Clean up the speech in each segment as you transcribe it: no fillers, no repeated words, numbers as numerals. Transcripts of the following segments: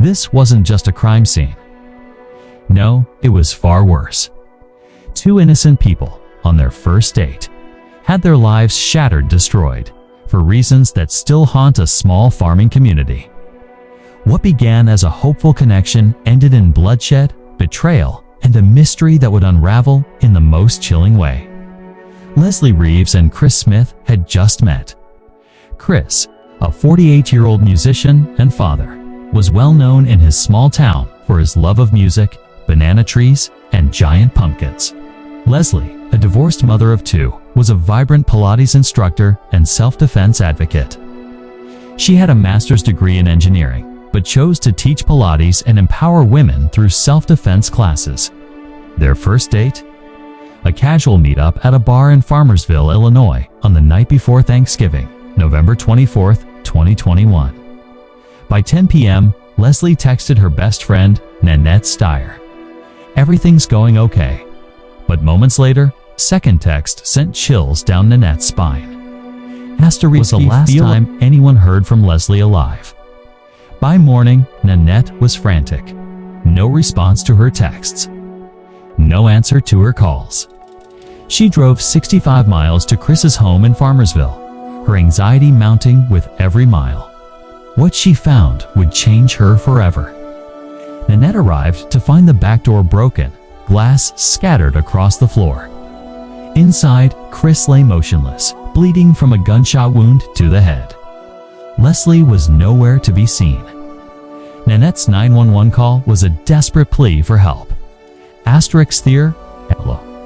This wasn't just a crime scene. No, it was far worse. Two innocent people, on their first date, had their lives destroyed, for reasons that still haunt a small farming community. What began as a hopeful connection ended in bloodshed, betrayal, and a mystery that would unravel in the most chilling way. Leslie Reeves and Chris Smith had just met. Chris, a 48-year-old musician and father, was well known in his small town for his love of music, banana trees, and giant pumpkins. Leslie, a divorced mother of two, was a vibrant Pilates instructor and self-defense advocate. She had a master's degree in engineering, but chose to teach Pilates and empower women through self-defense classes. Their first date? A casual meetup at a bar in Farmersville, Illinois, on the night before Thanksgiving, November 24, 2021. By 10 p.m., Leslie texted her best friend, Nanette Steyer. "Everything's going okay." But moments later, second text sent chills down Nanette's spine. Asterisk was the last time anyone heard from Leslie alive. By morning, Nanette was frantic. No response to her texts. No answer to her calls. She drove 65 miles to Chris's home in Farmersville, her anxiety mounting with every mile. What she found would change her forever. Nanette arrived to find the back door broken, glass scattered across the floor. Inside, Chris lay motionless, bleeding from a gunshot wound to the head. Leslie was nowhere to be seen. Nanette's 911 call was a desperate plea for help. Asterisk there,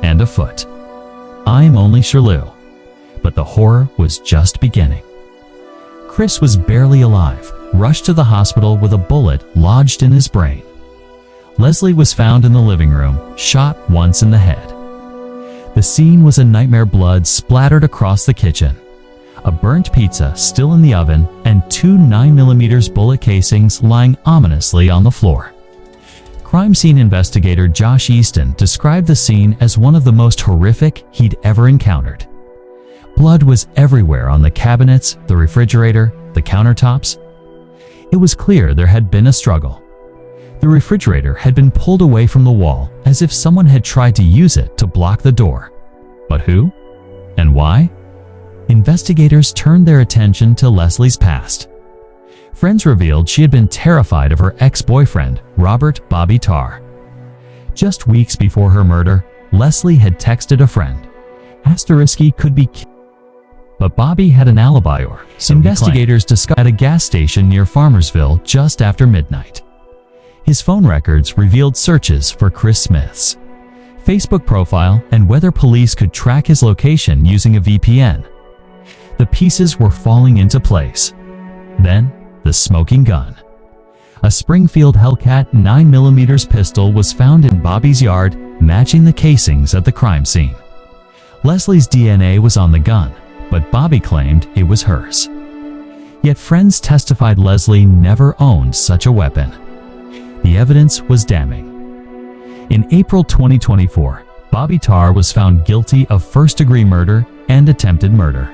and afoot. "I'm only Shirley." But the horror was just beginning. Chris was barely alive, rushed to the hospital with a bullet lodged in his brain. Leslie was found in the living room, shot once in the head. The scene was a nightmare: blood splattered across the kitchen, a burnt pizza still in the oven, and two 9mm bullet casings lying ominously on the floor. Crime scene investigator Josh Easton described the scene as one of the most horrific he'd ever encountered. Blood was everywhere on the cabinets, the refrigerator, the countertops. It was clear there had been a struggle. The refrigerator had been pulled away from the wall as if someone had tried to use it to block the door. But who? And why? Investigators turned their attention to Leslie's past. Friends revealed she had been terrified of her ex-boyfriend, Robert "Bobby" Tarr. Just weeks before her murder, Leslie had texted a friend. He could be killed. But Bobby had an alibi, or so investigators discovered at a gas station near Farmersville just after midnight. His phone records revealed searches for Chris Smith's Facebook profile and whether police could track his location using a VPN. The pieces were falling into place. Then, the smoking gun. A Springfield Hellcat 9mm pistol was found in Bobby's yard, matching the casings at the crime scene. Leslie's DNA was on the gun, but Bobby claimed it was hers. Yet friends testified Leslie never owned such a weapon. The evidence was damning. In April 2024, Bobby Tarr was found guilty of first-degree murder and attempted murder.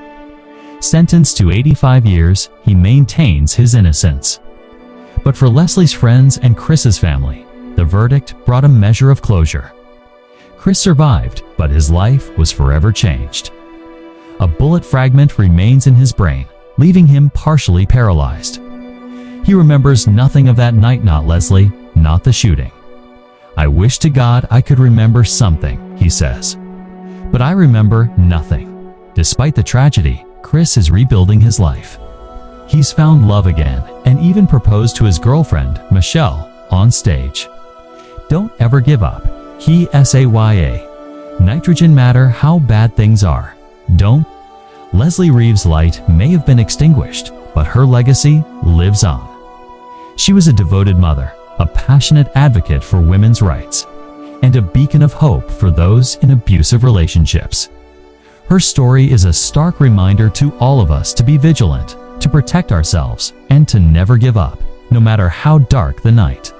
Sentenced to 85 years, he maintains his innocence. But for Leslie's friends and Chris's family, the verdict brought a measure of closure. Chris survived, but his life was forever changed. A bullet fragment remains in his brain, leaving him partially paralyzed. He remembers nothing of that night, not Leslie, not the shooting. "I wish to God I could remember something," he says. "But I remember nothing." Despite the tragedy, Chris is rebuilding his life. He's found love again and even proposed to his girlfriend, Michelle, on stage. Don't ever give up. He say, nitrogen matter how bad things are. Don't. Leslie Reeves' light may have been extinguished, but her legacy lives on. She was a devoted mother, a passionate advocate for women's rights, and a beacon of hope for those in abusive relationships. Her story is a stark reminder to all of us to be vigilant, to protect ourselves, and to never give up, no matter how dark the night.